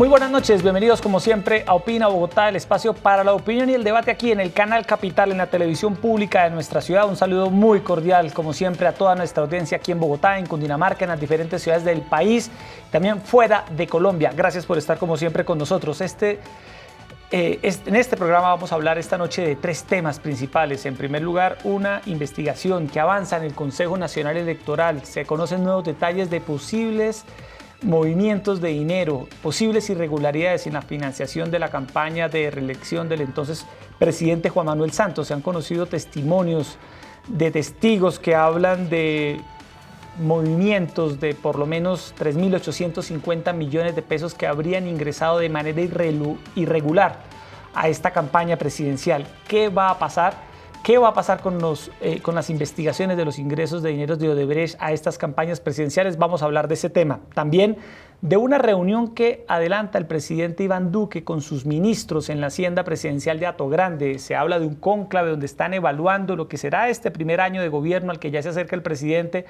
Muy buenas noches, bienvenidos como siempre a Opina Bogotá, el espacio para la opinión y el debate aquí en el Canal Capital, en la televisión pública de nuestra ciudad. Un saludo muy cordial, como siempre, a toda nuestra audiencia aquí en Bogotá, en Cundinamarca, en las diferentes ciudades del país, también fuera de Colombia. Gracias por estar como siempre con nosotros. En este programa vamos a hablar esta noche de tres temas principales. En primer lugar, una investigación que avanza en el Consejo Nacional Electoral. Se conocen nuevos detalles de posibles movimientos de dinero, posibles irregularidades en la financiación de la campaña de reelección del entonces presidente Juan Manuel Santos. Se han conocido testimonios de testigos que hablan de movimientos de por lo menos 3.850 millones de pesos que habrían ingresado de manera irregular a esta campaña presidencial. ¿Qué va a pasar? ¿Qué va a pasar con las investigaciones de los ingresos de dineros de Odebrecht a estas campañas presidenciales? Vamos a hablar de ese tema. También de una reunión que adelanta el presidente Iván Duque con sus ministros en la hacienda presidencial de Atogrande. Se habla de un cónclave donde están evaluando lo que será este primer año de gobierno al que ya se acerca el presidente,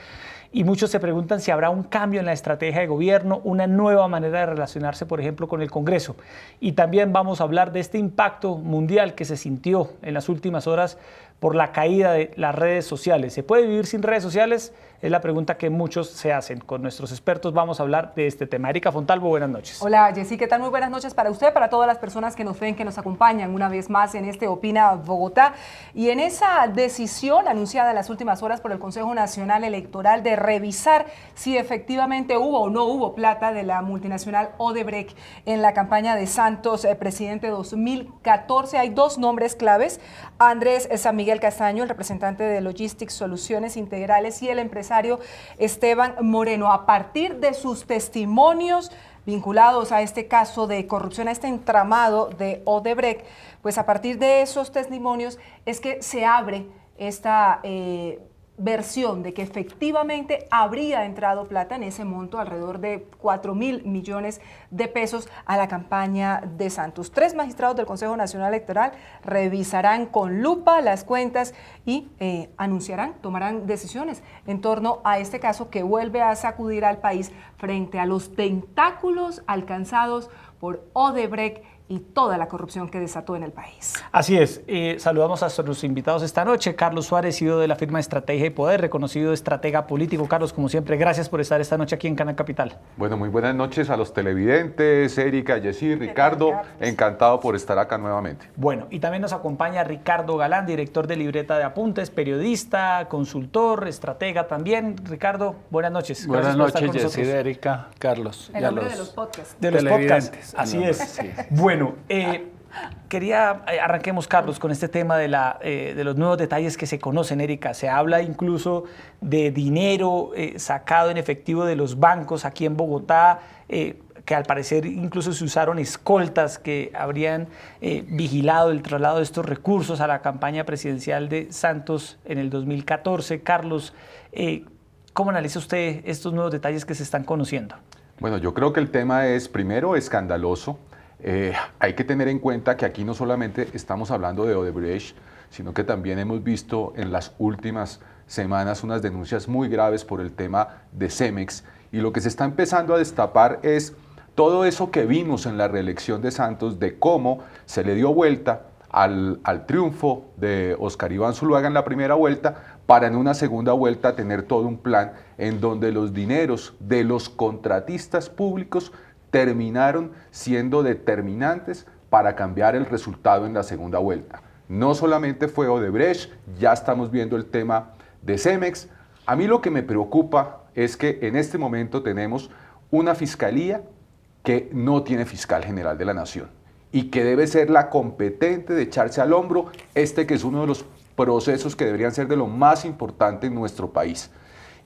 y muchos se preguntan si habrá un cambio en la estrategia de gobierno, una nueva manera de relacionarse, por ejemplo, con el Congreso. Y también vamos a hablar de este impacto mundial que se sintió en las últimas horas por la caída de las redes sociales. ¿Se puede vivir sin redes sociales? Es la pregunta que muchos se hacen. Con nuestros expertos vamos a hablar de este tema. Erika Fontalvo, buenas noches. Hola, Jessy, ¿qué tal? Muy buenas noches para usted, para todas las personas que nos ven, que nos acompañan una vez más en este Opina Bogotá. Y en esa decisión anunciada en las últimas horas por el Consejo Nacional Electoral de revisar si efectivamente hubo o no hubo plata de la multinacional Odebrecht en la campaña de Santos, presidente 2014, hay dos nombres claves: Andrés San Miguel Castaño, el representante de Logistics Soluciones Integrales, y el empresario Esteban Moreno. A partir de sus testimonios vinculados a este caso de corrupción, a este entramado de Odebrecht, pues a partir de esos testimonios es que se abre esta versión de que efectivamente habría entrado plata en ese monto, alrededor de 4.000 millones de pesos, a la campaña de Santos. Tres magistrados del Consejo Nacional Electoral revisarán con lupa las cuentas y tomarán decisiones en torno a este caso que vuelve a sacudir al país frente a los tentáculos alcanzados por Odebrecht y toda la corrupción que desató en el país. Así es. Saludamos a nuestros invitados esta noche. Carlos Suárez, CEO de la firma Estrategia y Poder, reconocido estratega político. Carlos, como siempre, gracias por estar esta noche aquí en Canal Capital. Bueno, muy buenas noches a los televidentes, Erika, Jessy, Ricardo. Encantado por estar acá nuevamente. Bueno, y también nos acompaña Ricardo Galán, director de Libreta de Apuntes, periodista, consultor, estratega también. Ricardo, buenas noches. Buenas noches, Jessy, Erika, Carlos. El hombre de los podcasts. De los podcasts, así es. Sí. Bueno, arranquemos, Carlos, con este tema de los nuevos detalles que se conocen, Erika. Se habla incluso de dinero sacado en efectivo de los bancos aquí en Bogotá, que al parecer incluso se usaron escoltas que habrían vigilado el traslado de estos recursos a la campaña presidencial de Santos en el 2014. Carlos, ¿cómo analiza usted estos nuevos detalles que se están conociendo? Bueno, yo creo que el tema es, primero, escandaloso. Hay que tener en cuenta que aquí no solamente estamos hablando de Odebrecht, sino que también hemos visto en las últimas semanas unas denuncias muy graves por el tema de Cemex, y lo que se está empezando a destapar es todo eso que vimos en la reelección de Santos, de cómo se le dio vuelta al triunfo de Óscar Iván Zuluaga en la primera vuelta, para en una segunda vuelta tener todo un plan en donde los dineros de los contratistas públicos terminaron siendo determinantes para cambiar el resultado en la segunda vuelta. No solamente fue Odebrecht, ya estamos viendo el tema de Cemex. A mí lo que me preocupa es que en este momento tenemos una fiscalía que no tiene fiscal general de la nación y que debe ser la competente de echarse al hombro que es uno de los procesos que deberían ser de lo más importante en nuestro país.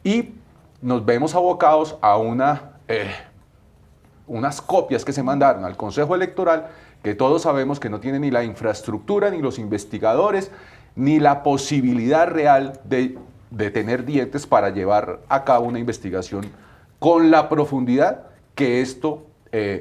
Y nos vemos abocados a unas copias que se mandaron al Consejo Electoral, que todos sabemos que no tienen ni la infraestructura, ni los investigadores, ni la posibilidad real de tener dientes para llevar a cabo una investigación con la profundidad que esto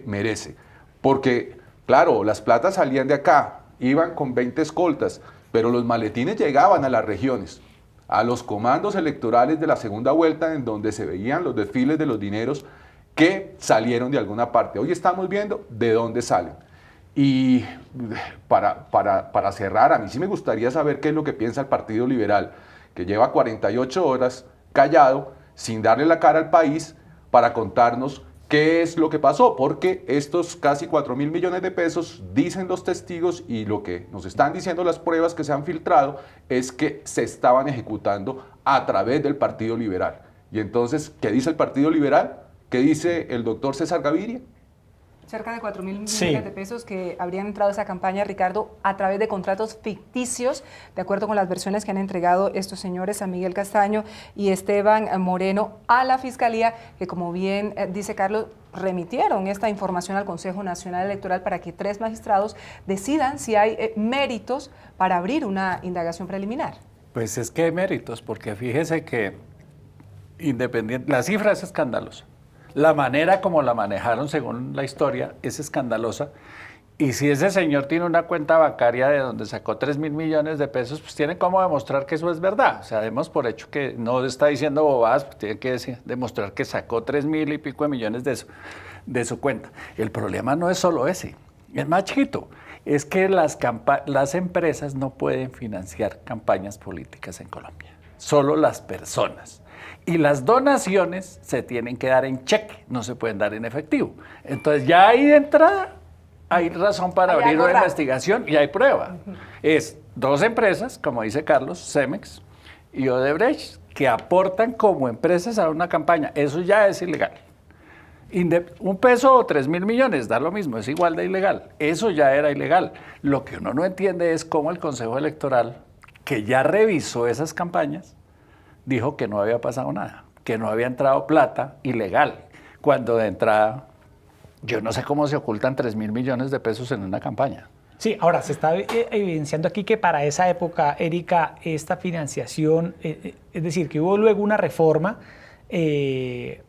merece. Porque, claro, las platas salían de acá, iban con 20 escoltas, pero los maletines llegaban a las regiones, a los comandos electorales de la segunda vuelta, en donde se veían los desfiles de los dineros que salieron de alguna parte. Hoy estamos viendo de dónde salen. Y para cerrar, a mí sí me gustaría saber qué es lo que piensa el Partido Liberal, que lleva 48 horas callado, sin darle la cara al país, para contarnos qué es lo que pasó, porque estos casi 4.000 millones de pesos, dicen los testigos, y lo que nos están diciendo las pruebas que se han filtrado, es que se estaban ejecutando a través del Partido Liberal. Y entonces, ¿qué dice el Partido Liberal? ¿Qué dice el doctor César Gaviria? Cerca de 4.000 millones de pesos que habrían entrado a esa campaña, Ricardo, a través de contratos ficticios, de acuerdo con las versiones que han entregado estos señores, San Miguel Castaño y Esteban Moreno, a la Fiscalía, que como bien dice Carlos, remitieron esta información al Consejo Nacional Electoral para que 3 magistrados decidan si hay méritos para abrir una indagación preliminar. Pues es que hay méritos, porque fíjese que independiente, la cifra es escandalosa. La manera como la manejaron, según la historia, es escandalosa. Y si ese señor tiene una cuenta bancaria de donde sacó 3.000 millones de pesos, pues tiene cómo demostrar que eso es verdad. O sea, demos por hecho que no está diciendo bobadas, pues tiene que demostrar que sacó 3.000 y pico de millones de su cuenta. El problema no es solo ese, es más chiquito. Es que las empresas no pueden financiar campañas políticas en Colombia, solo las personas. Y las donaciones se tienen que dar en cheque, no se pueden dar en efectivo. Entonces ya ahí de entrada hay razón para abrir una investigación y hay prueba. Es 2 empresas, como dice Carlos, Cemex y Odebrecht, que aportan como empresas a una campaña. Eso ya es ilegal. Un peso o 3.000 millones, da lo mismo, es igual de ilegal. Eso ya era ilegal. Lo que uno no entiende es cómo el Consejo Electoral, que ya revisó esas campañas, dijo que no había pasado nada, que no había entrado plata ilegal, cuando de entrada, yo no sé cómo se ocultan 3.000 millones de pesos en una campaña. Sí, ahora se está evidenciando aquí que para esa época, Erika, esta financiación, es decir, que hubo luego una reforma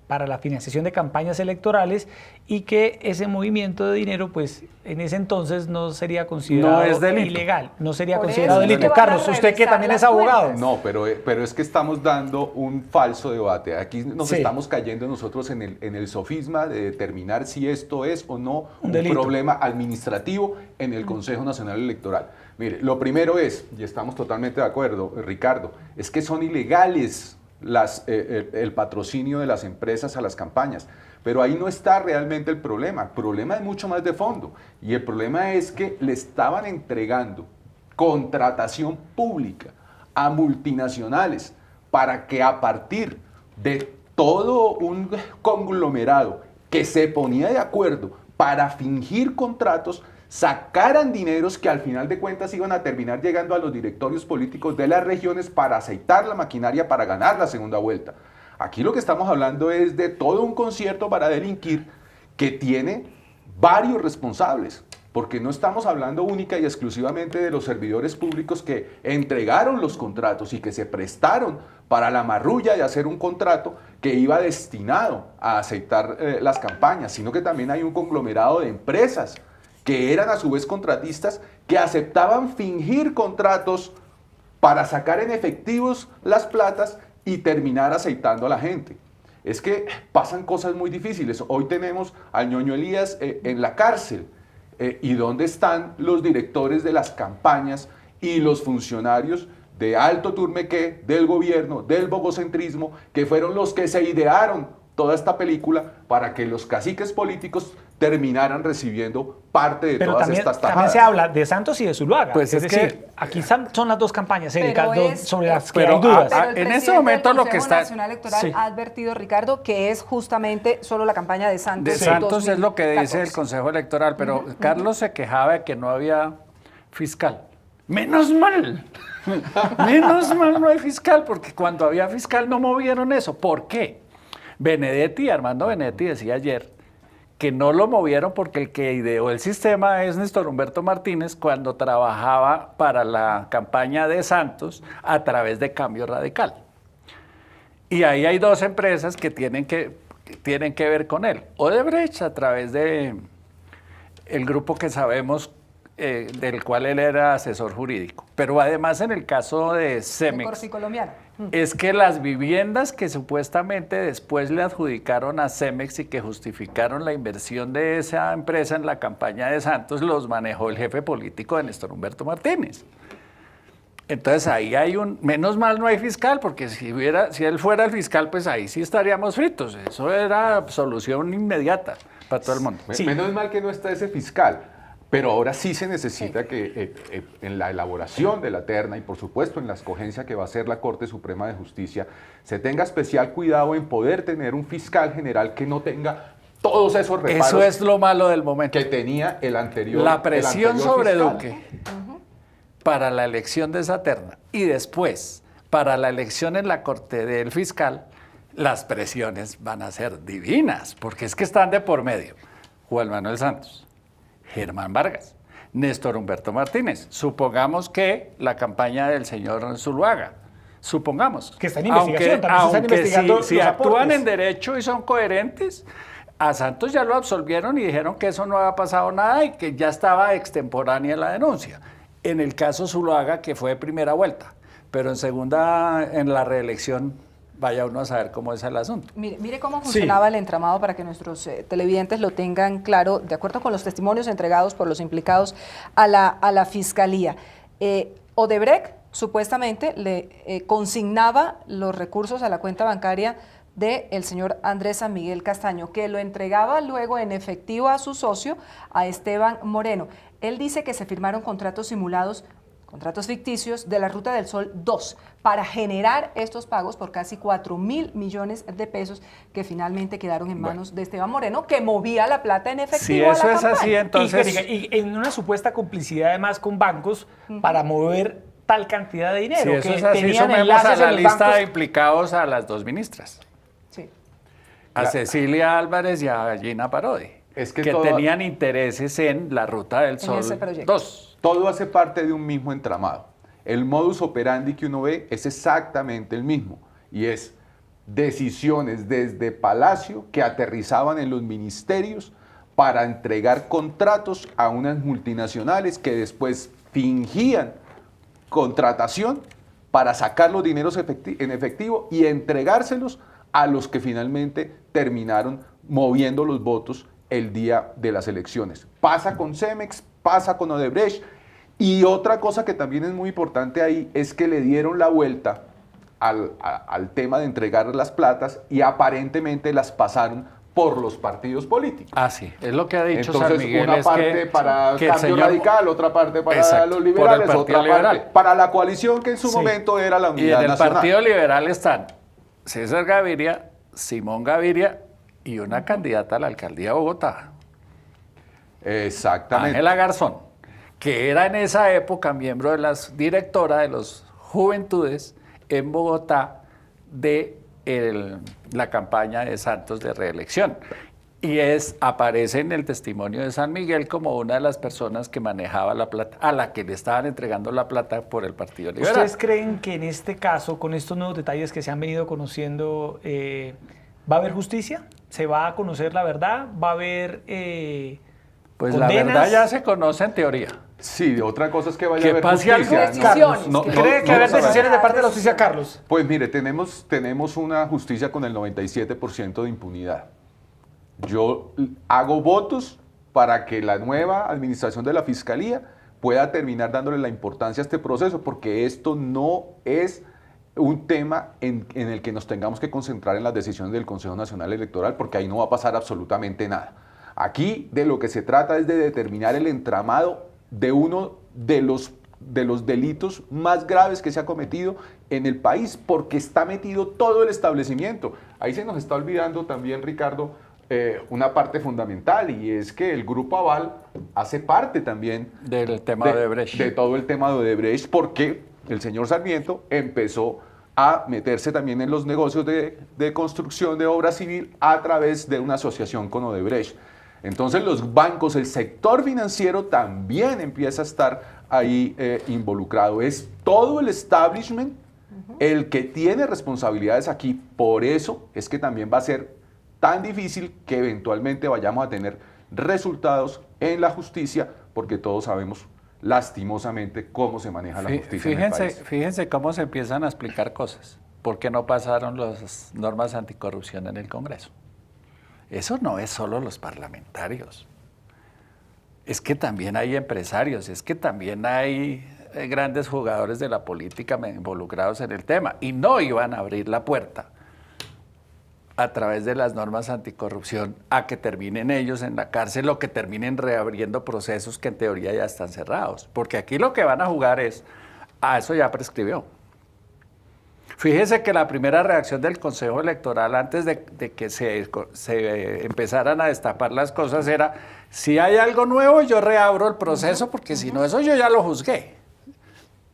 para la financiación de campañas electorales y que ese movimiento de dinero, pues en ese entonces no sería considerado ilegal, no sería considerado delito. Carlos, usted que también es abogado. No, pero es que estamos dando un falso debate. Aquí nos estamos cayendo nosotros en el sofisma de determinar si esto es o no un problema administrativo en el Consejo Nacional Electoral. Mire, lo primero es, y estamos totalmente de acuerdo, Ricardo, es que son ilegales el patrocinio de las empresas a las campañas, pero ahí no está realmente el problema es mucho más de fondo, y el problema es que le estaban entregando contratación pública a multinacionales para que a partir de todo un conglomerado que se ponía de acuerdo para fingir contratos, sacaran dineros que al final de cuentas iban a terminar llegando a los directorios políticos de las regiones para aceitar la maquinaria para ganar la segunda vuelta. Aquí lo que estamos hablando es de todo un concierto para delinquir que tiene varios responsables, porque no estamos hablando única y exclusivamente de los servidores públicos que entregaron los contratos y que se prestaron para la marrulla de hacer un contrato que iba destinado a aceitar las campañas, sino que también hay un conglomerado de empresas que eran a su vez contratistas, que aceptaban fingir contratos para sacar en efectivos las platas y terminar aceitando a la gente. Es que pasan cosas muy difíciles. Hoy tenemos al ñoño Elías en la cárcel. ¿Y dónde están los directores de las campañas y los funcionarios de alto turmequé del gobierno, del bogocentrismo, que fueron los que se idearon toda esta película para que los caciques políticos terminaran recibiendo parte de todas estas tajadas? También se habla de Santos y de Zuluaga. Pues es decir, aquí son las 2 campañas, Erika, sobre las que hay dudas. En ese momento lo que está... El Consejo Nacional Electoral ha advertido, Ricardo, que es justamente solo la campaña de Santos. De Santos es lo que dice el Consejo Electoral, pero Carlos se quejaba de que no había fiscal. ¡Menos mal! Menos mal no hay fiscal, porque cuando había fiscal no movieron eso. ¿Por qué? Armando Benedetti decía ayer que no lo movieron porque el que ideó el sistema es Néstor Humberto Martínez cuando trabajaba para la campaña de Santos a través de Cambio Radical. Y ahí hay 2 empresas que tienen que ver con él. Odebrecht a través de el grupo que sabemos del cual él era asesor jurídico. Pero además en el caso de Cemex, Corsi colombiano. es que las viviendas que supuestamente después le adjudicaron a Cemex y que justificaron la inversión de esa empresa en la campaña de Santos, los manejó el jefe político de Néstor Humberto Martínez. Entonces ahí hay menos mal no hay fiscal, porque si él fuera el fiscal, pues ahí sí estaríamos fritos. Eso era solución inmediata para todo el mundo. Sí. Menos mal que no está ese fiscal, pero ahora sí se necesita que en la elaboración de la terna y por supuesto en la escogencia que va a hacer la Corte Suprema de Justicia, se tenga especial cuidado en poder tener un fiscal general que no tenga todos esos reparos. Eso es lo malo del momento. Que tenía el anterior. La presión sobre fiscal. Duque para la elección de esa terna y después para la elección en la Corte del fiscal, las presiones van a ser divinas, porque es que están de por medio Juan Manuel Santos, Germán Vargas, Néstor Humberto Martínez. Supongamos que la campaña del señor Zuluaga, supongamos. Que está en investigación, también se están investigando si los actúan aportes. en derecho y son coherentes, a Santos ya lo absolvieron y dijeron que eso no había pasado nada y que ya estaba extemporánea la denuncia. En el caso Zuluaga, que fue de primera vuelta, pero en la reelección, vaya uno a saber cómo es el asunto. Mire cómo funcionaba el entramado para que nuestros televidentes lo tengan claro, de acuerdo con los testimonios entregados por los implicados a la Fiscalía. Odebrecht supuestamente le consignaba los recursos a la cuenta bancaria del señor Andrés San Miguel Castaño, que lo entregaba luego en efectivo a su socio, a Esteban Moreno. Él dice que se firmaron contratos simulados, contratos ficticios de la Ruta del Sol 2 para generar estos pagos por casi 4.000 millones de pesos que finalmente quedaron en manos de Esteban Moreno, que movía la plata en efectivo Si a eso la es campaña. así, entonces... Y en una supuesta complicidad además con bancos para mover tal cantidad de dinero. Si eso que es así, tenían sumemos enlaces a en la los lista bancos. de implicados a las dos ministras, Sí. a Cecilia Álvarez y a Gina Parodi, Es que tenían intereses en la Ruta del Sol ese proyecto. 2. Todo hace parte de un mismo entramado. El modus operandi que uno ve es exactamente el mismo y es decisiones desde Palacio que aterrizaban en los ministerios para entregar contratos a unas multinacionales que después fingían contratación para sacar los dineros en efectivo y entregárselos a los que finalmente terminaron moviendo los votos el día de las elecciones. Pasa con Cemex, pasa con Odebrecht, y otra cosa que también es muy importante ahí es que le dieron la vuelta al tema de entregar las platas y aparentemente las pasaron por los partidos políticos. Ah, sí, es lo que ha dicho Entonces, San Miguel. una es parte para que el Cambio señor- Radical, otra parte para Exacto, los por el liberales, Partido otra Liberal. parte para la coalición que en su momento era la Y Unidad en el Nacional. Partido Liberal están César Gaviria, Simón Gaviria y una candidata a la alcaldía de Bogotá, Exactamente. Ángela Garzón, que era en esa época miembro de directora de los Juventudes en Bogotá de la campaña de Santos de reelección. Y aparece en el testimonio de San Miguel como una de las personas que manejaba la plata, a la que le estaban entregando la plata por el Partido Liberal. ¿Ustedes creen que en este caso, con estos nuevos detalles que se han venido conociendo, va a haber justicia? ¿Se va a conocer la verdad? ¿Va a haber Pues la condenas? verdad ya se conoce en teoría. Sí, otra cosa es que vaya Que a haber pase algo. justicia. Decisiones, No, que- no, ¿Cree que no haber sabemos. decisiones de parte de la justicia, Carlos? Pues mire, tenemos una justicia con el 97% de impunidad. Yo hago votos para que la nueva administración de la Fiscalía pueda terminar dándole la importancia a este proceso, porque esto no es un tema en el que nos tengamos que concentrar en las decisiones del Consejo Nacional Electoral, porque ahí no va a pasar absolutamente nada. Aquí de lo que se trata es de determinar el entramado de uno de los delitos más graves que se ha cometido en el país, porque está metido todo el establecimiento. Ahí se nos está olvidando también, Ricardo, una parte fundamental, y es que el Grupo Aval hace parte también Del tema de Odebrecht. de todo el tema de Odebrecht, porque el señor Sarmiento empezó a meterse también en los negocios de construcción de obra civil a través de una asociación con Odebrecht. Entonces los bancos, el sector financiero también empieza a estar ahí involucrado. Es todo el establishment el que tiene responsabilidades aquí. Por eso es que también va a ser tan difícil que eventualmente vayamos a tener resultados en la justicia, porque todos sabemos lastimosamente cómo se maneja la justicia en el país. Fíjense cómo se empiezan a explicar cosas. ¿Por qué no pasaron las normas anticorrupción en el Congreso? Eso no es solo los parlamentarios. Es que también hay empresarios, es que también hay grandes jugadores de la política involucrados en el tema y no iban a abrir la puerta a través de las normas anticorrupción a que terminen ellos en la cárcel o que terminen reabriendo procesos que en teoría ya están cerrados. Porque aquí lo que van a jugar es, eso ya prescribió. Fíjese que la primera reacción del Consejo Electoral antes de que se empezaran a destapar las cosas era, si hay algo nuevo yo reabro el proceso porque si no eso yo ya lo juzgué.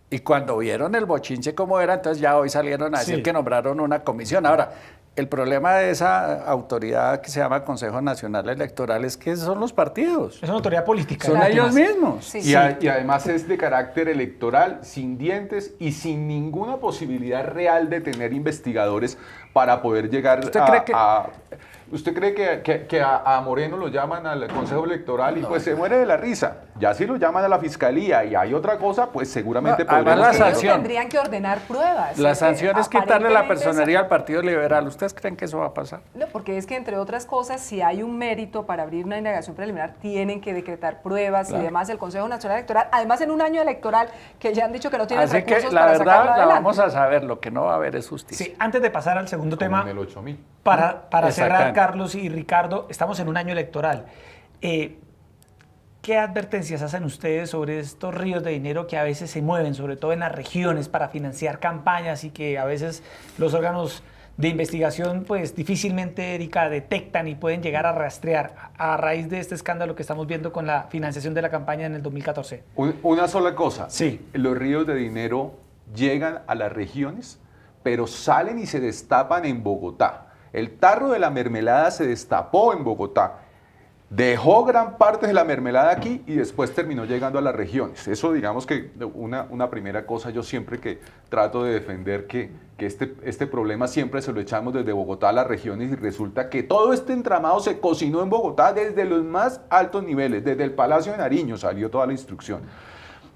Y cuando vieron el bochinche como era, entonces ya hoy salieron a decir que nombraron una comisión. Ahora, el problema de esa autoridad que se llama Consejo Nacional Electoral es que son los partidos. Es una autoridad política. Son ellos mismos. Sí. Y además es de carácter electoral, sin dientes y sin ninguna posibilidad real de tener investigadores para poder llegar ¿Usted cree que a Moreno lo llaman al Consejo Electoral y pues se muere de la risa? Ya si lo llaman a la Fiscalía y hay otra cosa, pues seguramente podrían... la Ellos sanción. tendrían que ordenar pruebas. La sanción es quitarle la Aparentemente personería al Partido Liberal. ¿Ustedes creen que eso va a pasar? No, porque es que, entre otras cosas, si hay un mérito para abrir una indagación preliminar, tienen que decretar pruebas y demás. El Consejo Nacional Electoral, además en un año electoral que ya han dicho que no tienen Así recursos que la para verdad sacarlo la adelante. vamos a saber, lo que no va a haber es justicia. Sí, antes de pasar al segundo tema, en el 8000. para cerrar, Exactamente. Carlos y Ricardo, estamos en un año electoral. ¿Qué advertencias hacen ustedes sobre estos ríos de dinero que a veces se mueven, sobre todo en las regiones, para financiar campañas y que a veces los órganos de investigación pues difícilmente, Erika, detectan y pueden llegar a rastrear a raíz de este escándalo que estamos viendo con la financiación de la campaña en el 2014? Una sola cosa. Sí. Los ríos de dinero llegan a las regiones, pero salen y se destapan en Bogotá. El tarro de la mermelada se destapó en Bogotá. Dejó gran parte de la mermelada aquí y después terminó llegando a las regiones. Eso digamos que una primera cosa, yo siempre que trato de defender que este problema siempre se lo echamos desde Bogotá a las regiones y resulta que todo este entramado se cocinó en Bogotá desde los más altos niveles, desde el Palacio de Nariño salió toda la instrucción.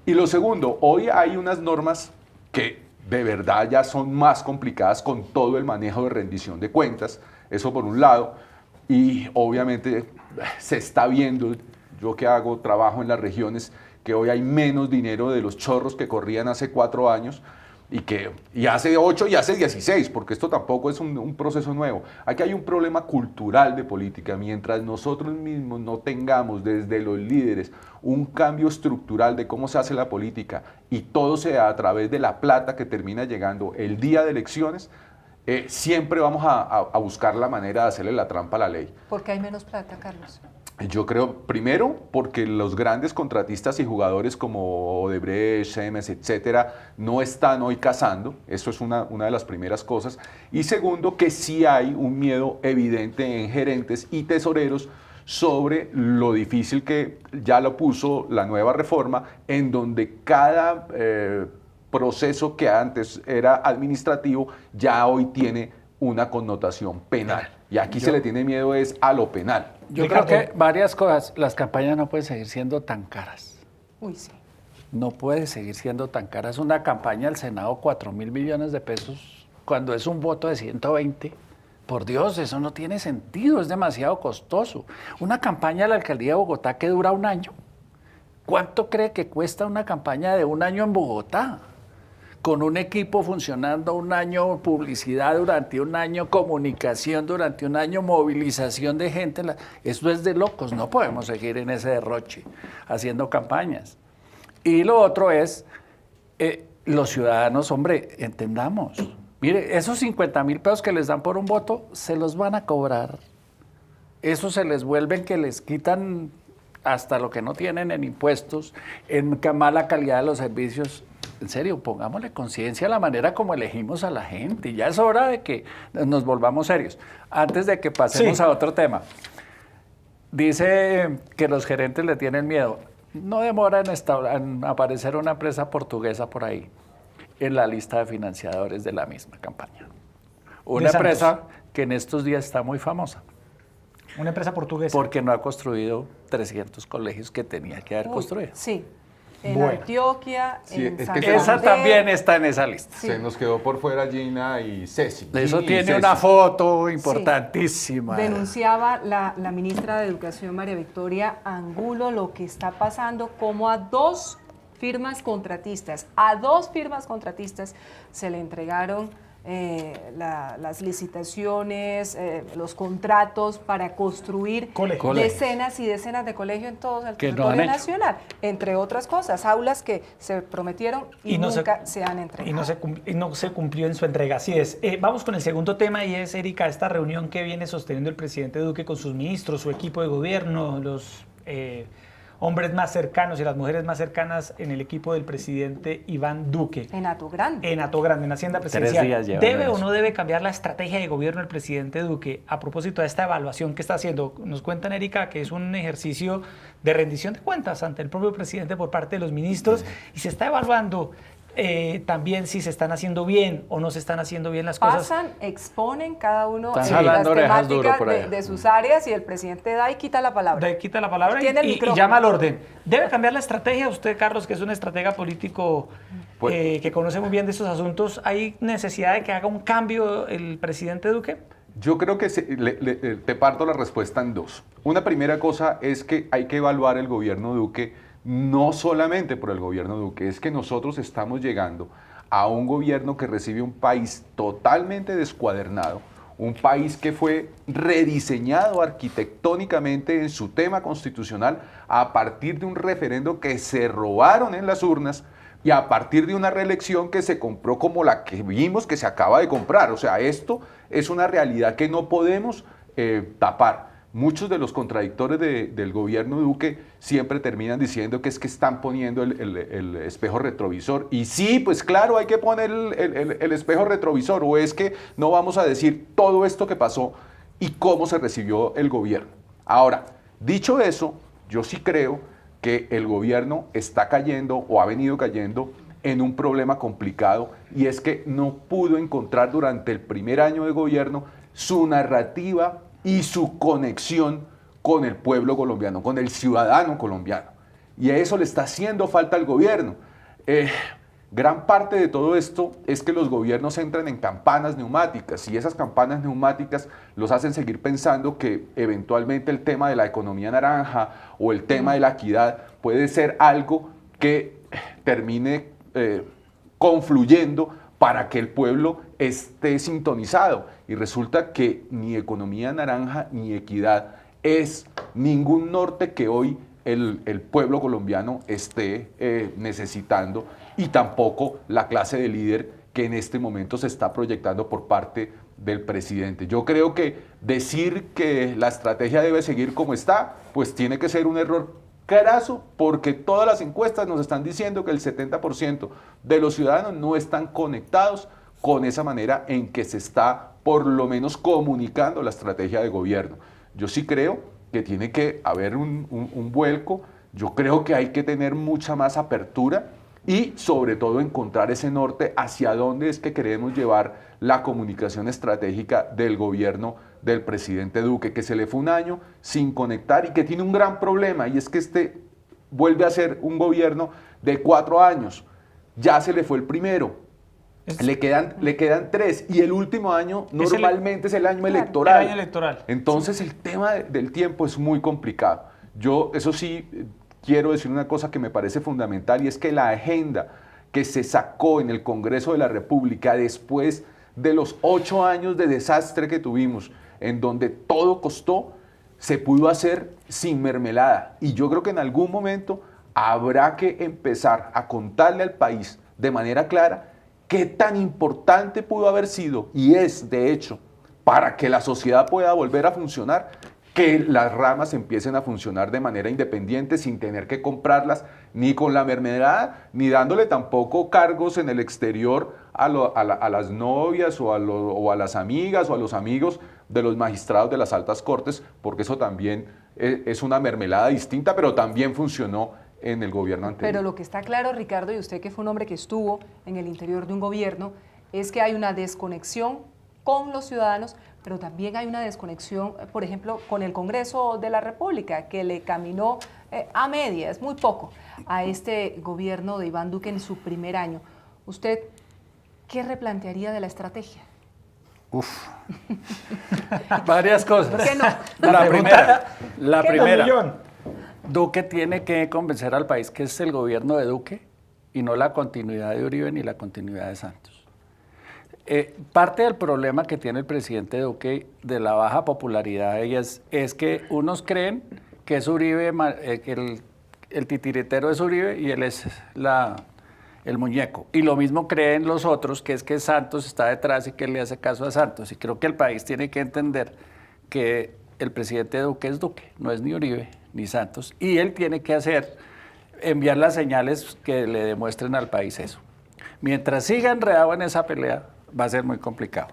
Y lo segundo, hoy hay unas normas que de verdad ya son más complicadas con todo el manejo de rendición de cuentas, eso por un lado, y obviamente se está viendo, yo que hago trabajo en las regiones, que hoy hay menos dinero de los chorros que corrían hace 4 años, y hace 8 y hace 16, porque esto tampoco es un proceso nuevo. Aquí hay un problema cultural de política. Mientras nosotros mismos no tengamos desde los líderes un cambio estructural de cómo se hace la política y todo sea a través de la plata que termina llegando el día de elecciones, siempre vamos a buscar la manera de hacerle la trampa a la ley. ¿Por qué hay menos plata, Carlos? Yo creo, primero, porque los grandes contratistas y jugadores como Odebrecht, Siemens, etcétera, no están hoy cazando. Eso es una de las primeras cosas. Y segundo, que sí hay un miedo evidente en gerentes y tesoreros sobre lo difícil que ya lo puso la nueva reforma, en donde cada proceso que antes era administrativo ya hoy tiene una connotación penal. Y aquí se le tiene miedo es a lo penal. Yo Ricardo. creo que varias cosas. Las campañas no pueden seguir siendo tan caras. Uy, sí. No puede seguir siendo tan caras. Una campaña al Senado, 4.000 millones de pesos, cuando es un voto de 120. Por Dios, eso no tiene sentido, es demasiado costoso. Una campaña a la alcaldía de Bogotá que dura un año. ¿Cuánto cree que cuesta una campaña de un año en Bogotá? Con un equipo funcionando un año, publicidad durante un año, comunicación durante un año, movilización de gente. Esto es de locos, no podemos seguir en ese derroche haciendo campañas. Y lo otro es, los ciudadanos, hombre, entendamos. Mire, esos 50.000 pesos que les dan por un voto, se los van a cobrar. Eso se les vuelven que les quitan hasta lo que no tienen en impuestos, en mala calidad de los servicios. En serio, pongámosle conciencia a la manera como elegimos a la gente. Ya es hora de que nos volvamos serios. Antes de que pasemos a otro tema. Dice que los gerentes le tienen miedo. No demora en aparecer una empresa portuguesa por ahí en la lista de financiadores de la misma campaña. Una empresa que en estos días está muy famosa. Una empresa portuguesa. porque no ha construido 300 colegios que tenía que haber construido. Sí, en Bueno. Antioquia, Sí, en es San que Esa también está en esa lista. Sí. Se nos quedó por fuera Gina y Ceci. Eso Gini y tiene Ceci. una foto importantísima. Denunciaba la ministra de Educación, María Victoria Angulo, lo que está pasando, como a dos firmas contratistas se le entregaron las licitaciones, los contratos para construir Colegios. decenas y decenas de colegios en todo el Que no territorio han hecho. nacional, entre otras cosas, aulas que se prometieron y no nunca se han entregado. Y no se cumplió en su entrega, así es. Vamos con el segundo tema y es, Erika, esta reunión que viene sosteniendo el presidente Duque con sus ministros, su equipo de gobierno, los hombres más cercanos y las mujeres más cercanas en el equipo del presidente Iván Duque. En Hato Grande. En Hato Grande, en Hacienda 3 Presidencial. días llevan ¿Debe en o eso. no debe cambiar la estrategia de gobierno del presidente Duque a propósito de esta evaluación que está haciendo? Nos cuentan, Erika, que es un ejercicio de rendición de cuentas ante el propio presidente por parte de los ministros y se está evaluando también si se están haciendo bien o no se están haciendo bien las cosas. Pasan, exponen cada uno Están las jalando orejas duro temáticas por allá. de sus áreas y el presidente da y quita la palabra. De quita la palabra Tiene el y micrófono. llama al orden. ¿Debe cambiar la estrategia? Usted, Carlos, que es un estratega político Pues- que conoce muy bien de estos asuntos, ¿hay necesidad de que haga un cambio el presidente Duque? Yo creo que te parto la respuesta en dos. Una primera cosa es que hay que evaluar el gobierno Duque, no solamente por el gobierno Duque, es que nosotros estamos llegando a un gobierno que recibe un país totalmente descuadernado, un país que fue rediseñado arquitectónicamente en su tema constitucional a partir de un referendo que se robaron en las urnas y a partir de una reelección que se compró como la que vimos que se acaba de comprar. O sea, esto es una realidad que no podemos tapar. Muchos de los contradictores del gobierno Duque siempre terminan diciendo que es que están poniendo el espejo retrovisor. Y sí, pues claro, hay que poner el espejo retrovisor, o es que no vamos a decir todo esto que pasó y cómo se recibió el gobierno. Ahora, dicho eso, yo sí creo que el gobierno está cayendo o ha venido cayendo en un problema complicado, y es que no pudo encontrar durante el primer año de gobierno su narrativa y su conexión con el pueblo colombiano, con el ciudadano colombiano. Y a eso le está haciendo falta al gobierno. Gran parte de todo esto es que los gobiernos entran en campanas neumáticas, y esas campanas neumáticas los hacen seguir pensando que eventualmente el tema de la economía naranja o el tema de la equidad puede ser algo que termine confluyendo para que el pueblo esté sintonizado. Y resulta que ni economía naranja ni equidad es ningún norte que hoy el pueblo colombiano esté necesitando, y tampoco la clase de líder que en este momento se está proyectando por parte del presidente. Yo creo que decir que la estrategia debe seguir como está, pues tiene que ser un error craso, porque todas las encuestas nos están diciendo que el 70% de los ciudadanos no están conectados con esa manera en que se está por lo menos comunicando la estrategia de gobierno. Yo sí creo que tiene que haber un vuelco. Yo creo que hay que tener mucha más apertura y sobre todo encontrar ese norte hacia dónde es que queremos llevar la comunicación estratégica del gobierno del presidente Duque, que se le fue un año sin conectar y que tiene un gran problema, y es que este vuelve a ser un gobierno de 4 años. Ya se le fue el primero. Le quedan 3, y el último año normalmente es el año electoral. El año electoral. Entonces el tema del tiempo es muy complicado. Yo, eso sí, quiero decir una cosa que me parece fundamental, y es que la agenda que se sacó en el Congreso de la República después de los 8 años de desastre que tuvimos, en donde todo costó, se pudo hacer sin mermelada. Y yo creo que en algún momento habrá que empezar a contarle al país de manera clara qué tan importante pudo haber sido, y es, de hecho, para que la sociedad pueda volver a funcionar, que las ramas empiecen a funcionar de manera independiente, sin tener que comprarlas ni con la mermelada, ni dándole tampoco cargos en el exterior a las novias o a las amigas o a los amigos de los magistrados de las altas cortes, porque eso también es una mermelada distinta, pero también funcionó en el gobierno anterior. Pero lo que está claro, Ricardo, y usted que fue un hombre que estuvo en el interior de un gobierno, es que hay una desconexión con los ciudadanos, pero también hay una desconexión, por ejemplo, con el Congreso de la República, que le caminó a medias, muy poco, a este gobierno de Iván Duque en su primer año. ¿Usted qué replantearía de la estrategia? Varias cosas. ¿Por qué no? La ¿Qué primera, millón? Duque tiene que convencer al país que es el gobierno de Duque y no la continuidad de Uribe ni la continuidad de Santos. Parte del problema que tiene el presidente Duque de la baja popularidad de ellas es que unos creen que es Uribe, que el titiritero es Uribe y él es el muñeco. Y lo mismo creen los otros, que es que Santos está detrás y que él le hace caso a Santos. Y creo que el país tiene que entender que el presidente Duque es Duque, no es ni Uribe ni Santos. Y él tiene que enviar las señales que le demuestren al país eso. Mientras siga enredado en esa pelea, va a ser muy complicado.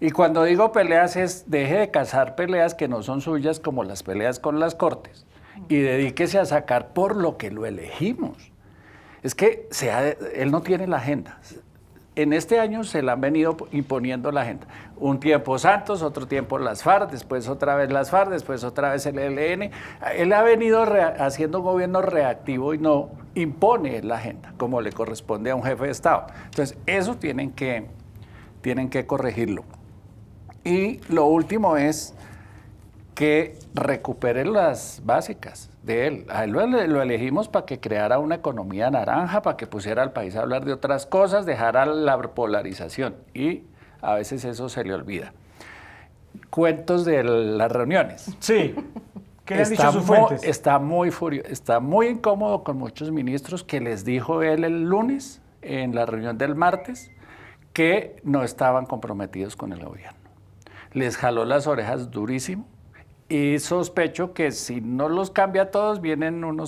Y cuando digo peleas deje de cazar peleas que no son suyas, como las peleas con las cortes, y dedíquese a sacar por lo que lo elegimos. Es que él no tiene la agenda. En este año se le han venido imponiendo la agenda. Un tiempo Santos, otro tiempo las FARC, después otra vez las FARC, después otra vez el ELN. Él ha venido haciendo un gobierno reactivo y no impone la agenda, como le corresponde a un jefe de Estado. Entonces, eso tienen que corregirlo. Y lo último es que recupere las básicas de él. A él lo elegimos para que creara una economía naranja, para que pusiera al país a hablar de otras cosas, dejara la polarización. Y a veces eso se le olvida. Cuentos de las reuniones. Sí. ¿Qué le han dicho sus fuentes? Está muy furioso, está muy incómodo con muchos ministros que les dijo él el lunes en la reunión del martes que no estaban comprometidos con el gobierno. Les jaló las orejas durísimo y sospecho que si no los cambia todos, vienen uno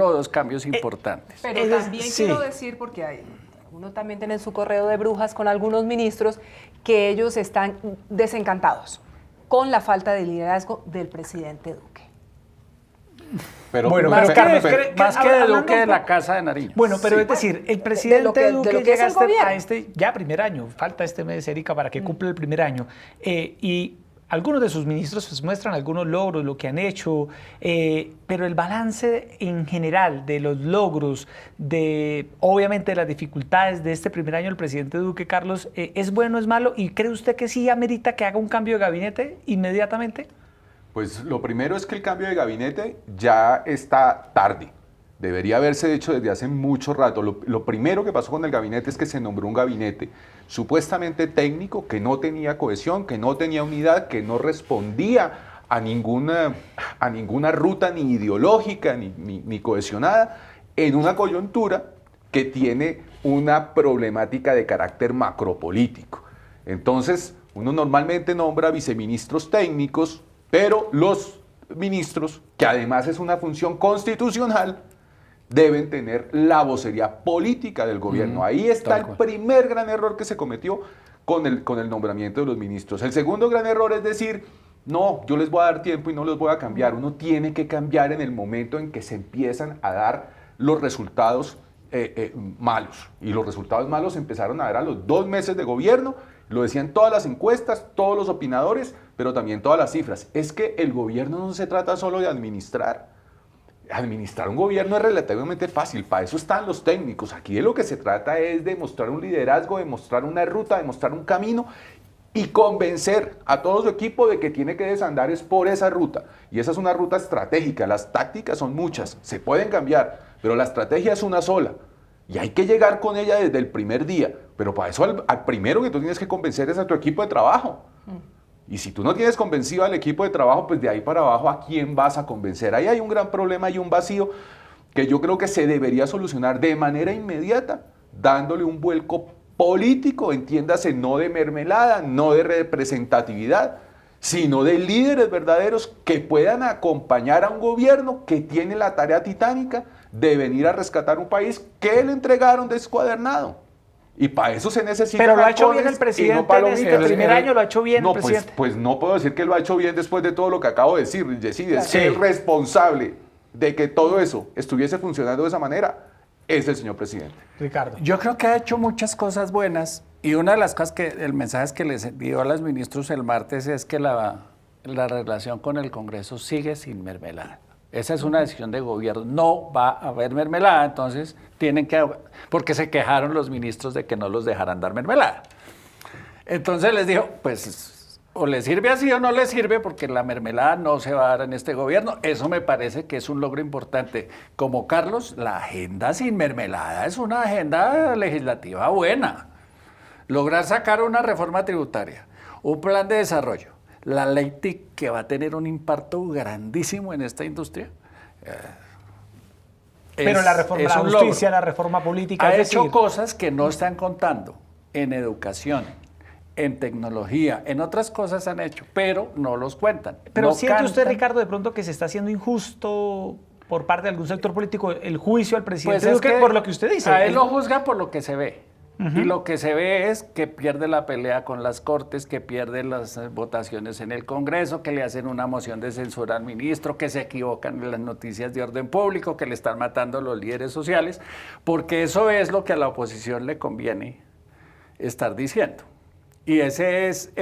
o dos cambios importantes. Pero también quiero decir, porque uno también tiene su correo de brujas con algunos ministros, que ellos están desencantados con la falta de liderazgo del presidente Duque. Pero, Bueno, Más pero que de Duque de la Casa de Nariño. Bueno, pero Sí, es decir, el presidente Duque de lo que es llega el gobierno. a este ya primer año, falta este mes, Erika, para que cumpla el primer año, y algunos de sus ministros pues, muestran algunos logros, lo que han hecho, pero el balance en general de los logros, obviamente de las dificultades de este primer año del presidente Duque, Carlos, ¿es bueno, es malo? ¿Y cree usted que sí amerita que haga un cambio de gabinete inmediatamente? Pues lo primero es que el cambio de gabinete ya está tarde. Debería haberse hecho desde hace mucho rato. Lo primero que pasó con el gabinete es que se nombró un gabinete supuestamente técnico que no tenía cohesión, que no tenía unidad, que no respondía a ninguna ruta ni ideológica ni cohesionada en una coyuntura que tiene una problemática de carácter macropolítico. Entonces, uno normalmente nombra viceministros técnicos, pero los ministros, que además es una función constitucional, deben tener la vocería política del gobierno. Ahí está el primer gran error que se cometió con el nombramiento de los ministros. El segundo gran error es decir, no, yo les voy a dar tiempo y no los voy a cambiar. Uno tiene que cambiar en el momento en que se empiezan a dar los resultados malos. Y los resultados malos se empezaron a dar a los 2 meses de gobierno. Lo decían todas las encuestas, todos los opinadores, pero también todas las cifras. Es que el gobierno no se trata solo de administrar. Administrar un gobierno es relativamente fácil, para eso están los técnicos. Aquí de lo que se trata es de mostrar un liderazgo, de mostrar una ruta, de mostrar un camino y convencer a todo su equipo de que tiene que desandar es por esa ruta. Y esa es una ruta estratégica, las tácticas son muchas, se pueden cambiar, pero la estrategia es una sola. Y hay que llegar con ella desde el primer día. Pero para eso al primero que tú tienes que convencer es a tu equipo de trabajo. Y si tú no tienes convencido al equipo de trabajo, pues de ahí para abajo, ¿a quién vas a convencer? Ahí hay un gran problema y un vacío que yo creo que se debería solucionar de manera inmediata, dándole un vuelco político, entiéndase, no de mermelada, no de representatividad, sino de líderes verdaderos que puedan acompañar a un gobierno que tiene la tarea titánica de venir a rescatar un país que le entregaron descuadernado. Y para eso se necesita. Pero lo ha hecho bien el presidente en este primer año, lo ha hecho bien el presidente. Pues no puedo decir que lo ha hecho bien después de todo lo que acabo de decir, Yesid. Es que el responsable de que todo eso estuviese funcionando de esa manera es el señor presidente. Ricardo. Yo creo que ha hecho muchas cosas buenas, Y una de las cosas el mensaje que les dio a los ministros el martes es que la relación con el Congreso sigue sin mermelada. Esa es una decisión de gobierno, no va a haber mermelada, entonces tienen que, porque se quejaron los ministros de que no los dejaran dar mermelada. Entonces les dijo, pues o le sirve así o no le sirve, porque la mermelada no se va a dar en este gobierno. Eso me parece que es un logro importante. Como Carlos, la agenda sin mermelada es una agenda legislativa buena. Lograr sacar una reforma tributaria, un plan de desarrollo, la ley TIC, que va a tener un impacto grandísimo en esta industria. Pero la reforma de la justicia, la reforma política... Ha hecho cosas que no están contando en educación, en tecnología, en otras cosas han hecho, pero no los cuentan. Pero no ¿siente usted, cantan. Ricardo, de pronto que se está haciendo injusto por parte de algún sector político el juicio al presidente Pues es Duque que por lo que usted dice? A él lo juzga por lo que se ve. Y lo que se ve es que pierde la pelea con las Cortes, que pierde las votaciones en el Congreso, que le hacen una moción de censura al ministro, que se equivocan en las noticias de orden público, que le están matando a los líderes sociales, porque eso es lo que a la oposición le conviene estar diciendo. Y ese es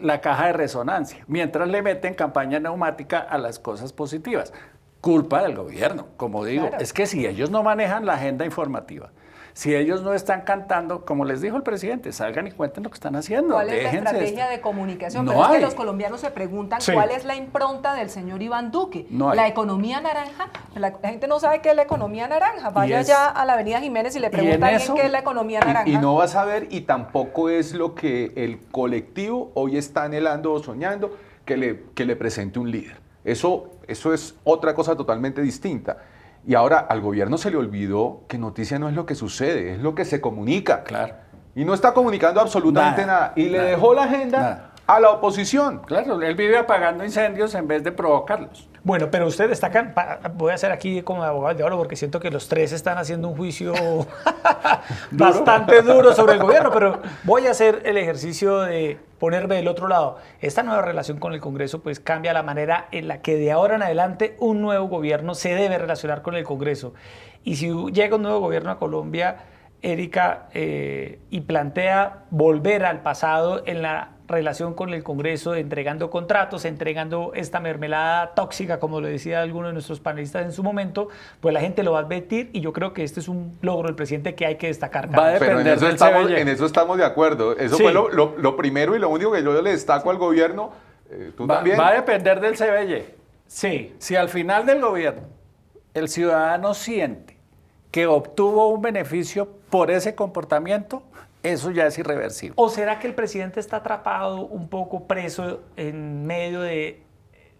la caja de resonancia, mientras le meten campaña neumática a las cosas positivas. Culpa del gobierno, como digo. Claro. Es que si ellos no manejan la agenda informativa, si ellos no están cantando, como les dijo el presidente, salgan y cuenten lo que están haciendo. ¿Cuál es la Déjense estrategia esto. de comunicación? No Pero es hay. que los colombianos se preguntan Sí. cuál es la impronta del señor Iván Duque. No hay. La economía naranja, la gente no sabe qué es la economía naranja. Vaya ya a la Avenida Jiménez y le pregunta a alguien eso- qué es la economía naranja. Y no vas a ver, y tampoco es lo que el colectivo hoy está anhelando o soñando, que le presente un líder. Eso es otra cosa totalmente distinta. Y ahora al gobierno se le olvidó que noticia no es lo que sucede, es lo que se comunica. Claro. Y no está comunicando absolutamente nada. Y le Nada. dejó la agenda Nada. a la oposición. Claro, él vive apagando incendios en vez de provocarlos. Bueno, pero usted destacan, voy a hacer aquí como abogado del diablo porque siento que los tres están haciendo un juicio bastante duro sobre el gobierno, pero voy a hacer el ejercicio de ponerme del otro lado. Esta nueva relación con el Congreso pues cambia la manera en la que de ahora en adelante un nuevo gobierno se debe relacionar con el Congreso. Y si llega un nuevo gobierno a Colombia, Erika, y plantea volver al pasado en la relación con el Congreso, entregando contratos, entregando esta mermelada tóxica, como lo decía alguno de nuestros panelistas en su momento, pues la gente lo va a advertir y yo creo que este es un logro del presidente que hay que destacar. Va a Pero depender del CBL. en eso estamos de acuerdo. Eso Sí. fue lo primero y lo único que yo le destaco al gobierno. ¿Tú también? Va a depender del CBL. Sí. Si al final del gobierno el ciudadano siente que obtuvo un beneficio por ese comportamiento, eso ya es irreversible. ¿O será que el presidente está atrapado, un poco preso en medio de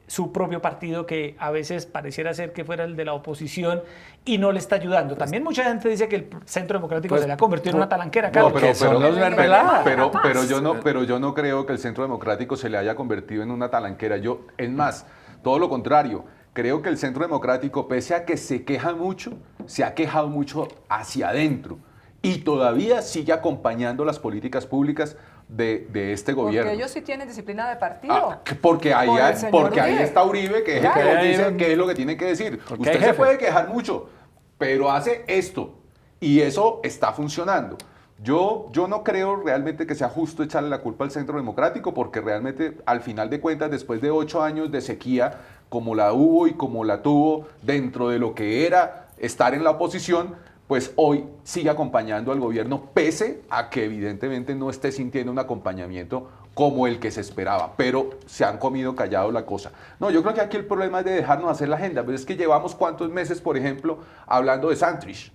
su propio partido, que a veces pareciera ser que fuera el de la oposición y no le está ayudando? También mucha gente dice que el Centro Democrático Pues, se le ha convertido en una talanquera, No, Carlos. porque son los mermeladas. pero yo no creo que el Centro Democrático se le haya convertido en una talanquera. Es más, todo lo contrario. Creo que el Centro Democrático, pese a que se queja mucho, se ha quejado mucho hacia adentro y todavía sigue acompañando las políticas públicas de este gobierno. Porque ellos sí tienen disciplina de partido. Porque ahí, Por el señor porque ahí Uribe. está Uribe, que es el que Claro. nos dice qué es lo que tiene que decir. Porque hay Usted se jefe. puede quejar mucho, pero hace esto y eso está funcionando. Yo no creo realmente que sea justo echarle la culpa al Centro Democrático, porque realmente, al final de cuentas, después de 8 años de sequía, como la hubo y como la tuvo dentro de lo que era estar en la oposición, pues hoy sigue acompañando al gobierno, pese a que evidentemente no esté sintiendo un acompañamiento como el que se esperaba, pero se han comido callado la cosa. No, yo creo que aquí el problema es de dejarnos hacer la agenda, pero es que llevamos cuántos meses, por ejemplo, hablando de Santrich.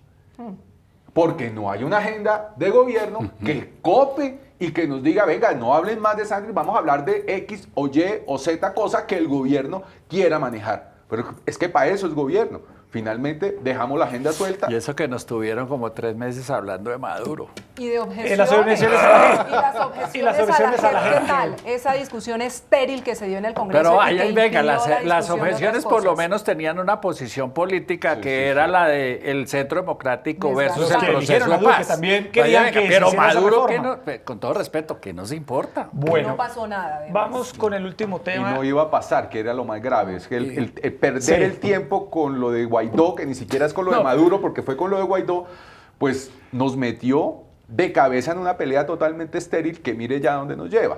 Porque no hay una agenda de gobierno que cope y que nos diga, venga, no hablen más de Santrich, vamos a hablar de X o Y o Z cosa que el gobierno quiera manejar. Pero es que para eso es gobierno. Finalmente dejamos la agenda suelta. Y eso que nos tuvieron como 3 meses hablando de Maduro. Y de objeciones. Y las objeciones a la gente. Y las objeciones, Y las objeciones a la gente. a la ¿Qué tal? Esa discusión estéril que se dio en el Congreso. Pero y vaya que y venga, impidió las la discusión de objeciones otras por lo cosas. menos tenían una posición política Sí, que sí, era sí. la del Centro Democrático versus Los el que proceso eligieron a de Duque paz. también querían que se pero hiciera esa Maduro, que reforma. no, con todo respeto, que nos importa. Bueno, No pasó nada. además. vamos con el último Y tema. no iba a pasar, que era lo más grave. Es que el perder Sí. el tiempo con lo de Guaidó, que ni siquiera es con lo de No. Maduro, porque fue con lo de Guaidó, pues nos metió de cabeza en una pelea totalmente estéril que mire ya dónde nos lleva.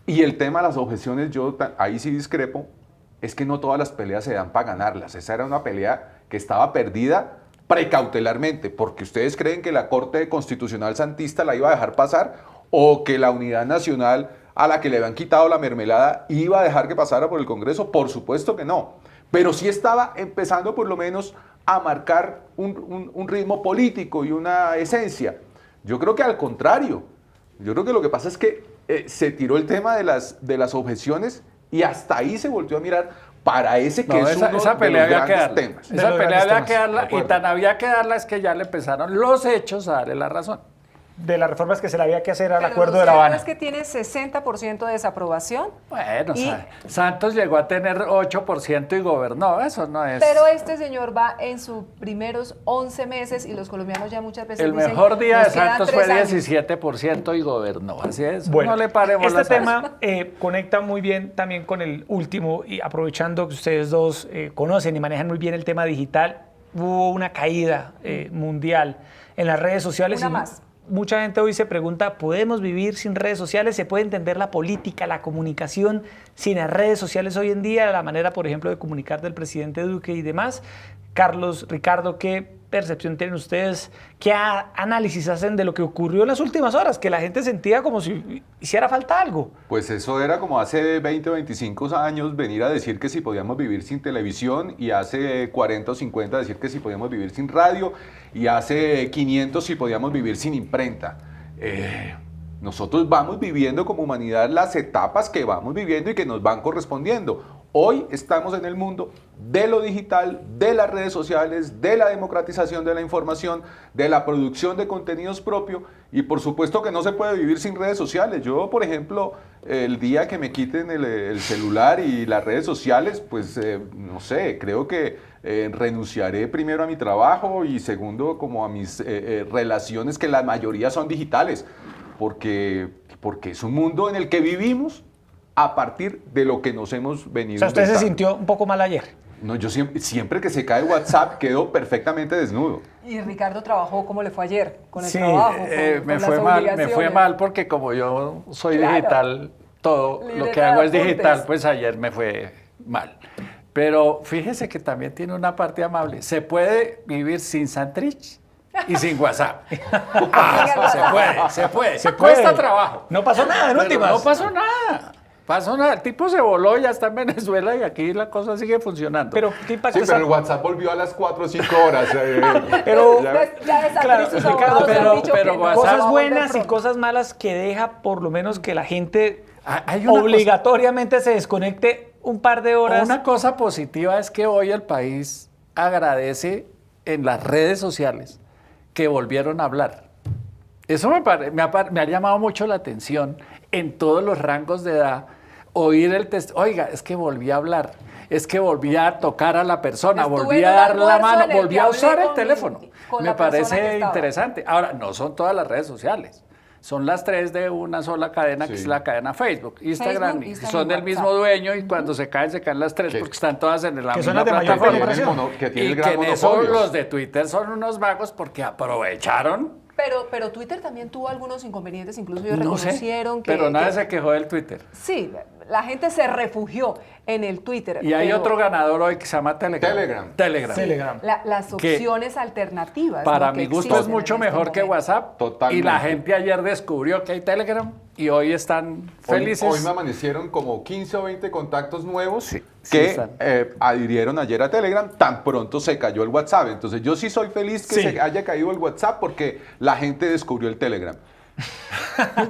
Y el tema de las objeciones, ahí sí discrepo, es que no todas las peleas se dan para ganarlas. Esa era una pelea que estaba perdida precautelarmente, porque ustedes creen que la Corte Constitucional Santista la iba a dejar pasar o que la Unidad Nacional a la que le habían quitado la mermelada iba a dejar que pasara por el Congreso. Por supuesto que no, pero sí estaba empezando por lo menos a marcar un ritmo político y una esencia. Yo creo que al contrario, yo creo que lo que pasa es que se tiró el tema de las objeciones y hasta ahí se volvió a mirar para ese que es uno esa pelea de los había que grandes darla. temas. Esa pelea había que darla, De acuerdo. y tan había que darla es que ya le empezaron los hechos a darle la razón. De las reformas que se le había que hacer al Pero acuerdo lo de La cierto Habana. es que tiene 60% de desaprobación. Bueno, Y- Santos llegó a tener 8% y gobernó, eso no es... Pero este señor va en sus primeros 11 meses y los colombianos ya muchas veces El dicen, mejor día de "Nos quedan Santos fue 3 años". 17% y gobernó, así es, Bueno, no le paremos este las alas. tema conecta muy bien también con el último, y aprovechando que ustedes dos conocen y manejan muy bien el tema digital, hubo una caída mundial en las redes sociales. Una y más. Mucha gente hoy se pregunta, ¿podemos vivir sin redes sociales? ¿Se puede entender la política, la comunicación sin las redes sociales hoy en día? La manera, por ejemplo, de comunicar del presidente Duque y demás. Carlos, Ricardo, ¿qué percepción tienen ustedes? ¿Qué análisis hacen de lo que ocurrió en las últimas horas? Que la gente sentía como si hiciera falta algo. Pues eso era como hace 20, 25 años venir a decir que si podíamos vivir sin televisión, y hace 40 o 50 decir que si podíamos vivir sin radio, y hace 500 si podíamos vivir sin imprenta. Nosotros vamos viviendo como humanidad las etapas que vamos viviendo y que nos van correspondiendo. Hoy estamos en el mundo de lo digital, de las redes sociales, de la democratización de la información, de la producción de contenidos propios, y por supuesto que no se puede vivir sin redes sociales. Yo, por ejemplo, el día que me quiten el celular y las redes sociales, pues no sé, creo que renunciaré primero a mi trabajo y segundo como a mis relaciones, que la mayoría son digitales, porque es un mundo en el que vivimos a partir de lo que nos hemos venido O sea, usted se inventando. sintió un poco mal ayer. No, yo siempre que se cae WhatsApp quedo perfectamente desnudo. Y Ricardo trabajó, ¿cómo le fue ayer? Con el Sí, trabajo, con me las fue mal, me fue obligaciones. mal porque como yo soy Claro. digital, todo lo Libreta que de hago es apuntes. digital, pues ayer me fue mal. Pero fíjese que también tiene una parte amable. Se puede vivir sin Santrich y sin WhatsApp. Se puede. Se Cuesta puede. trabajo. No pasó nada en Pero últimas. no pasó nada. Pasó nada. El tipo se voló, ya está en Venezuela y aquí la cosa sigue funcionando. Pero, ¿qué impacto Sí, pero el esa- WhatsApp volvió a las 4 o 5 horas. Pero- Ya de Claro, sus Ricardo, abogados pero- han dicho pero que no WhatsApp- va a cosas volver buenas y pronto. cosas malas que deja por lo menos que la gente Hay una cosa- obligatoriamente se desconecte un par de horas. Una cosa positiva es que hoy el país agradece en las redes sociales que volvieron a hablar. Eso me ha llamado mucho la atención en todos los rangos de edad, oír el testimonio. Oiga, es que volví a hablar, es que volví a tocar a la persona, Estuve volví en a un dar la almuerzo mano, en el volví que a hablé usar el con teléfono. con Me la persona que parece estaba. interesante. Ahora, no son todas las redes sociales. Son las 3 de una sola cadena, que Sí. es la cadena Facebook, Instagram, y Instagram, son del mismo WhatsApp. dueño, y cuando se caen las 3 Que- porque están todas en la que son misma las de mayor plataforma. penetración. Que tiene Y el que gran en eso monopolio. los de Twitter son unos vagos porque aprovecharon. Pero Twitter también tuvo algunos inconvenientes, incluso ellos No sé, reconocieron que... pero nadie que- se quejó del Twitter. Sí, la gente se refugió en el Twitter. Y hay pero otro ganador hoy que se llama Telegram. Telegram. las que opciones alternativas. Para ¿no? que mi gusto es existen mucho en este mejor que momento. WhatsApp. Totalmente. Y la gente ayer descubrió que hay Telegram y hoy están felices. Hoy me amanecieron como 15 o 20 contactos nuevos Sí, sí que están. adhirieron ayer a Telegram. Tan pronto se cayó el WhatsApp. Entonces yo sí soy feliz que Sí. se haya caído el WhatsApp porque la gente descubrió el Telegram.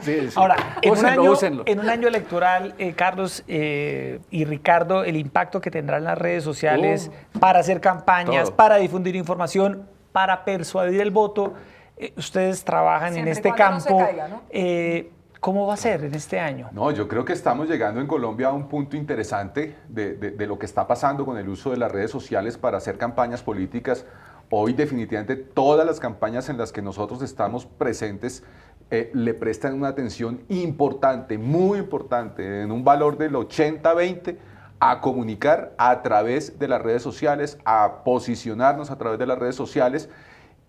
Sí, sí. Ahora, Úsenlo. en un año electoral, Carlos y Ricardo, el impacto que tendrán las redes sociales para hacer campañas, Todo. para difundir información, para persuadir el voto, ustedes trabajan Siempre en este y cuando no se campo. caiga, ¿no? ¿Cómo va a ser en este año? No, yo creo que estamos llegando en Colombia a un punto interesante de lo que está pasando con el uso de las redes sociales para hacer campañas políticas. Hoy definitivamente todas las campañas en las que nosotros estamos presentes le prestan una atención importante, muy importante, en un valor del 80-20 a comunicar a través de las redes sociales, a posicionarnos a través de las redes sociales.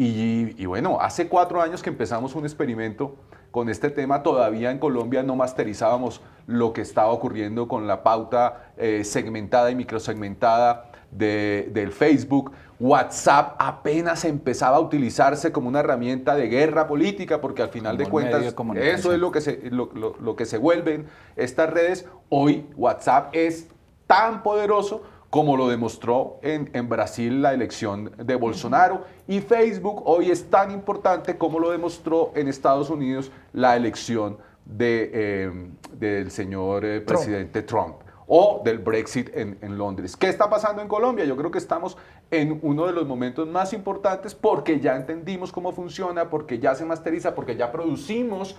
Y bueno, hace 4 años que empezamos un experimento con este tema. Todavía en Colombia no masterizábamos lo que estaba ocurriendo con la pauta segmentada y microsegmentada del Facebook. WhatsApp apenas empezaba a utilizarse como una herramienta de guerra política, porque al final de cuentas eso es lo que se vuelven estas redes. Hoy WhatsApp es tan poderoso como lo demostró en Brasil la elección de Bolsonaro, y Facebook hoy es tan importante como lo demostró en Estados Unidos la elección del señor presidente Trump, o del Brexit en Londres. ¿Qué está pasando en Colombia? Yo creo que estamos en uno de los momentos más importantes, porque ya entendimos cómo funciona, porque ya se masteriza, porque ya producimos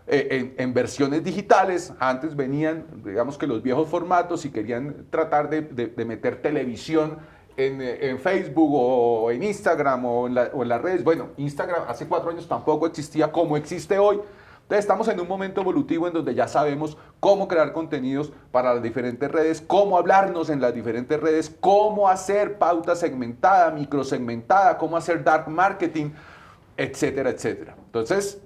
en versiones digitales. Antes venían, digamos que los viejos formatos, y querían tratar de meter televisión en Facebook o en Instagram o en las redes. Bueno, Instagram hace 4 años tampoco existía como existe hoy. Entonces estamos en un momento evolutivo en donde ya sabemos cómo crear contenidos para las diferentes redes, cómo hablarnos en las diferentes redes, cómo hacer pauta segmentada, microsegmentada, cómo hacer dark marketing, etcétera, etcétera. Entonces,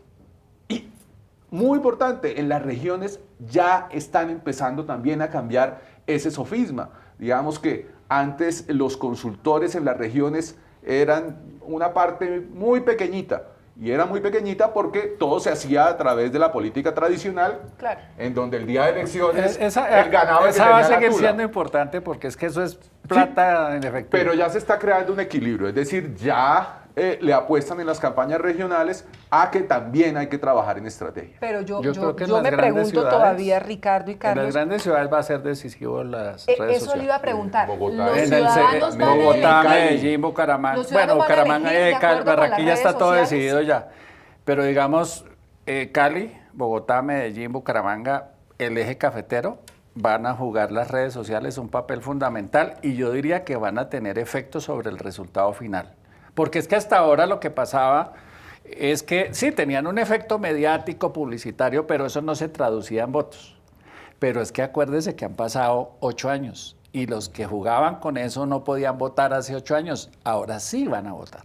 muy importante, en las regiones ya están empezando también a cambiar ese sofisma. Digamos que antes los consultores en las regiones eran una parte muy pequeñita, y era muy pequeñita porque todo se hacía a través de la política tradicional, claro, en donde el día de elecciones el ganado esa va a seguir siendo importante, porque es que eso es plata en efectivo. Pero ya se está creando un equilibrio, es decir, ya le apuestan en las campañas regionales a que también hay que trabajar en estrategia. Pero yo creo que en me las grandes pregunto ciudades, todavía, Ricardo y Carlos. En las grandes ciudades va a ser decisivo las redes sociales. Eso le iba a preguntar. Bogotá, Los En ciudadanos van a Bogotá, elegir. Medellín, Bucaramanga. Los Bueno, ciudadanos van a Bucaramanga elegir de acuerdo con Barranquilla las está redes todo sociales. decidido ya. Pero digamos, Cali, Bogotá, Medellín, Bucaramanga, el eje cafetero, van a jugar las redes sociales un papel fundamental, y yo diría que van a tener efecto sobre el resultado final. Porque es que hasta ahora lo que pasaba es que sí, tenían un efecto mediático, publicitario, pero eso no se traducía en votos. Pero es que acuérdese que han pasado 8 años, y los que jugaban con eso no podían votar hace 8 años, ahora sí van a votar.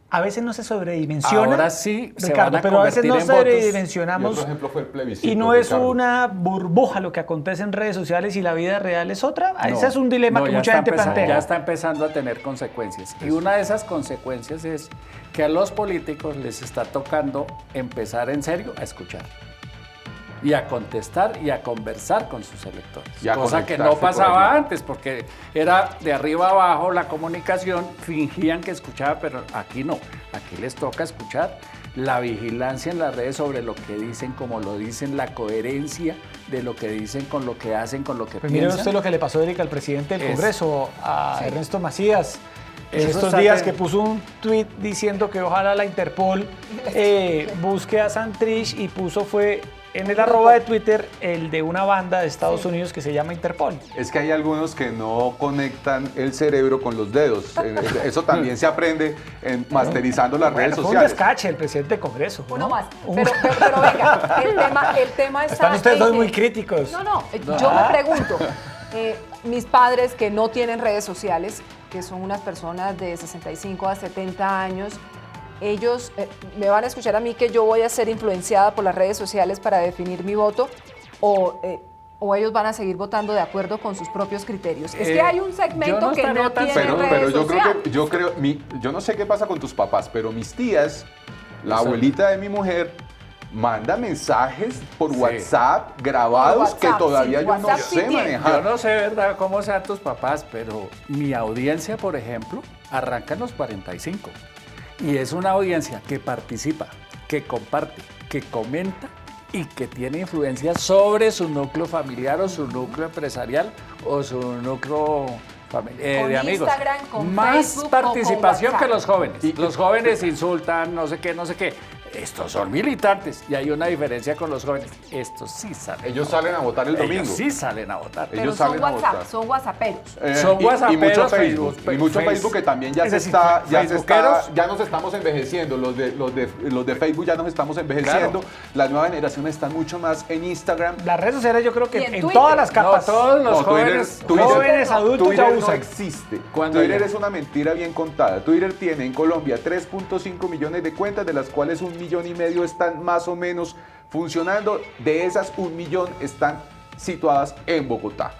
A veces no se sobredimensiona. Ahora sí se Ricardo, van a pero a veces no convertir en votos. sobredimensionamos. Y otro ejemplo fue el plebiscito, Y no es Ricardo. una burbuja lo que acontece en redes sociales y la vida real es otra. No, Ese es un dilema que ya mucha está gente plantea. Ya está empezando a tener consecuencias. Y una de esas consecuencias es que a los políticos les está tocando empezar en serio a escuchar, y a contestar y a conversar con sus electores. Y a Cosa que no conectarse por pasaba allí. antes, porque era de arriba abajo la comunicación, fingían que escuchaba, pero aquí no. Aquí les toca escuchar. La vigilancia en las redes sobre lo que dicen, como lo dicen, la coherencia de lo que dicen con lo que hacen, con lo que Pues mire piensan. usted lo que le pasó, Erika, al presidente del Congreso, a Ernesto Macías. Eso Estos está días ten- que puso un tuit diciendo que ojalá la Interpol busque a Santrich, y puso fue en el arroba de Twitter el de una banda de Estados Unidos que se llama Interpol. Es que hay algunos que no conectan el cerebro con los dedos. Eso también se aprende masterizando las redes Bueno, fue un sociales. descache el presidente del Congreso. Uno ¿no? más. Pero venga, el tema está... Están ustedes en dos que- muy críticos. No, yo me pregunto, mis padres que no tienen redes sociales, que son unas personas de 65 a 70 años, ellos me van a escuchar a mí que yo voy a ser influenciada por las redes sociales para definir mi voto, o ellos van a seguir votando de acuerdo con sus propios criterios. Es que hay un segmento yo no que no estaría tan tiene seguro. redes Pero sociales. yo no sé qué pasa con tus papás, pero mis tías, la Eso. abuelita de mi mujer, manda mensajes por Sí. WhatsApp grabados Por que WhatsApp, todavía sí, yo no WhatsApp sí sé tiene. manejar. Yo no sé, ¿verdad?, cómo sean tus papás, pero mi audiencia, por ejemplo, arranca en los 45. Y es una audiencia que participa, que comparte, que comenta y que tiene influencia sobre su núcleo familiar o su núcleo empresarial o su núcleo Con de amigos. Instagram, con Más Facebook o con participación que WhatsApp. los jóvenes. Los jóvenes insultan, no sé qué, no sé qué. estos son militantes. Y hay una diferencia con los jóvenes. Estos sí salen. Ellos salen a votar el domingo. Ellos sí salen a votar. Pero ellos son salen a WhatsApp, votar. son whatsapperos. Son Y whatsapperos, mucho Facebook. Facebook, Y mucho Face. Facebook que también ya Es se decir, está, facebookeros. ya nos estamos envejeciendo. Los de Facebook ya nos estamos envejeciendo. Claro. Las nuevas generaciones están mucho más en Instagram. Las redes sociales yo creo Y que en en Twitter. todas las capas. No, todos los No, jóvenes. jóvenes, adultos Twitter ya no usan. existe. ¿Cuándo Twitter ya? es una mentira bien contada. Twitter tiene en Colombia 3.5 millones de cuentas, de las cuales 1,5 millones están más o menos funcionando. De esas, 1 millón están situadas en Bogotá.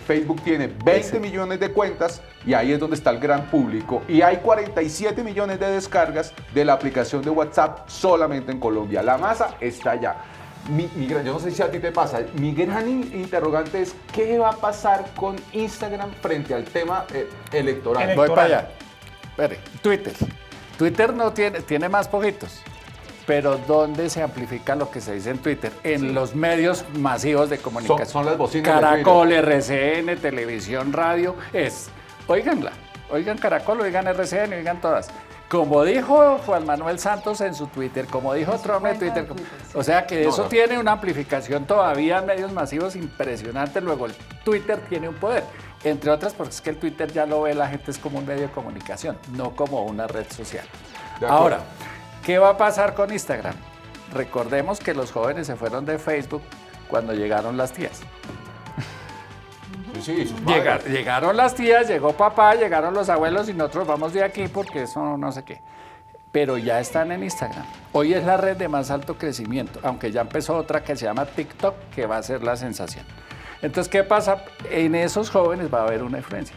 Facebook tiene 20 millones de cuentas y ahí es donde está el gran público. Y hay 47 millones de descargas de la aplicación de WhatsApp solamente en Colombia. La masa está allá. Yo no sé si a ti te pasa. Mi gran interrogante es ¿qué va a pasar con Instagram frente al tema electoral? Voy para allá. Espere, Twitter. Twitter no tiene más poquitos. Pero ¿dónde se amplifica lo que se dice en Twitter? En los medios masivos de comunicación. Son las bocinas de Caracol, RCN, televisión, radio. Óiganla. Oigan Caracol, oigan RCN, oigan todas. Como dijo Juan Manuel Santos en su Twitter, como dijo Trump en Twitter. O sea que eso tiene una amplificación todavía en medios masivos impresionante. Luego el Twitter tiene un poder. Entre otras porque es que el Twitter ya lo ve la gente es como un medio de comunicación, no como una red social. De acuerdo. Ahora, ¿qué va a pasar con Instagram? Recordemos que los jóvenes se fueron de Facebook cuando llegaron las tías. Sí, sus padres. Llegaron las tías, llegó papá, llegaron los abuelos y nosotros vamos de aquí porque eso no sé qué. Pero ya están en Instagram. Hoy es la red de más alto crecimiento, aunque ya empezó otra que se llama TikTok, que va a ser la sensación. Entonces, ¿qué pasa? En esos jóvenes va a haber una influencia.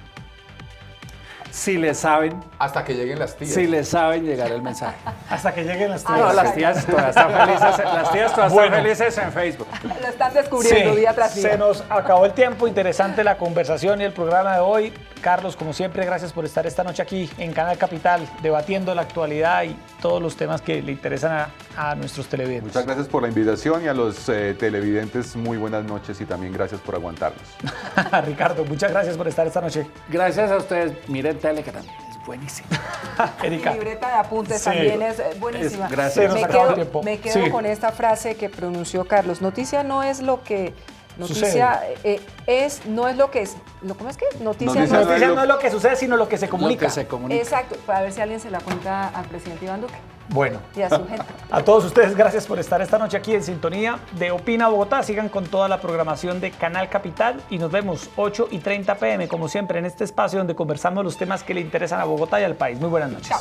Si le saben, Hasta que lleguen las tías. si le saben llegar el mensaje. Hasta que lleguen las Ah, tías. No, las tías todas están felices, las tías todas Bueno. están felices en Facebook. Lo están descubriendo día tras día. Se nos acabó el tiempo, interesante la conversación y el programa de hoy. Carlos, como siempre, gracias por estar esta noche aquí en Canal Capital, debatiendo la actualidad y todos los temas que le interesan a nuestros televidentes. Muchas gracias por la invitación y a los televidentes muy buenas noches y también gracias por aguantarnos. Ricardo, muchas gracias por estar esta noche. Gracias a ustedes. Miren Telegram, es buenísimo. Erika. Mi libreta de apuntes Sí. también es buenísima. Gracias. Se nos Me acabó el quedo, tiempo. me quedo Sí. con esta frase que pronunció Carlos. Noticia no es lo que... Sucede. Noticia no es lo que es... ¿Cómo es que? Noticia Noticia no es... Noticia no es lo que sucede, sino lo que se Lo comunica. que se comunica. Exacto, para ver si alguien se la cuenta al presidente Iván Duque Bueno. y a su gente. A todos ustedes, gracias por estar esta noche aquí en sintonía de Opina Bogotá. Sigan con toda la programación de Canal Capital y nos vemos 8:30 p.m. como siempre en este espacio donde conversamos los temas que le interesan a Bogotá y al país. Muy buenas noches. Chao.